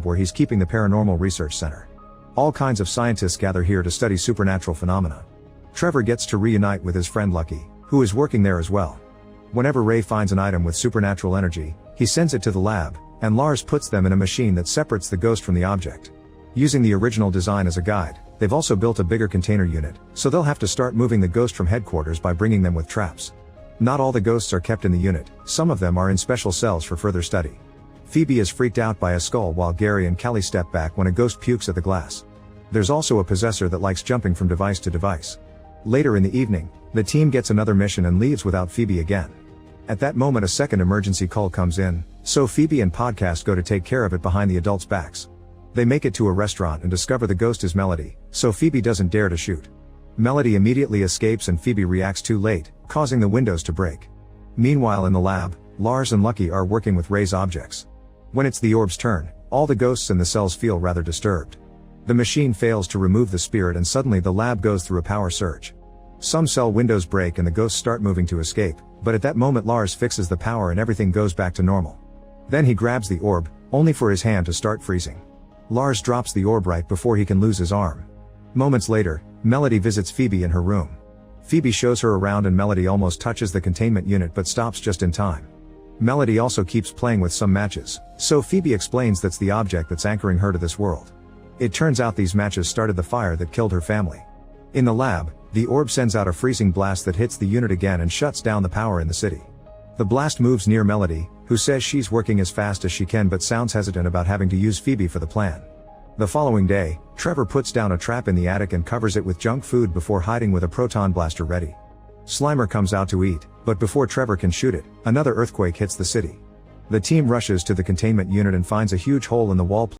where he's keeping the Paranormal Research Center. All kinds of scientists gather here to study supernatural phenomena. Trevor gets to reunite with his friend Lucky, who is working there as well. Whenever Ray finds an item with supernatural energy, he sends it to the lab, and Lars puts them in a machine that separates the ghost from the object. Using the original design as a guide, they've also built a bigger container unit, so they'll have to start moving the ghost from headquarters by bringing them with traps. Not all the ghosts are kept in the unit, some of them are in special cells for further study. Phoebe is freaked out by a skull while Gary and Kelly step back when a ghost pukes at the glass. There's also a possessor that likes jumping from device to device. Later in the evening, the team gets another mission and leaves without Phoebe again. At that moment a second emergency call comes in, so Phoebe and Podcast go to take care of it behind the adults' backs. They make it to a restaurant and discover the ghost is Melody, so Phoebe doesn't dare to shoot. Melody immediately escapes and Phoebe reacts too late, causing the windows to break. Meanwhile in the lab, Lars and Lucky are working with Ray's objects. When it's the orb's turn, all the ghosts in the cells feel rather disturbed. The machine fails to remove the spirit and suddenly the lab goes through a power surge. Some cell windows break and the ghosts start moving to escape, but at that moment Lars fixes the power and everything goes back to normal. Then he grabs the orb, only for his hand to start freezing. Lars drops the orb right before he can lose his arm. Moments later, Melody visits Phoebe in her room. Phoebe shows her around and Melody almost touches the containment unit but stops just in time. Melody also keeps playing with some matches, so Phoebe explains that's the object that's anchoring her to this world. It turns out these matches started the fire that killed her family. In the lab, the orb sends out a freezing blast that hits the unit again and shuts down the power in the city. The blast moves near Melody, who says she's working as fast as she can but sounds hesitant about having to use Phoebe for the plan. The following day, Trevor puts down a trap in the attic and covers it with junk food before hiding with a proton blaster ready. Slimer comes out to eat, but before Trevor can shoot it, another earthquake hits the city. The team rushes to the containment unit and finds a huge hole in the wall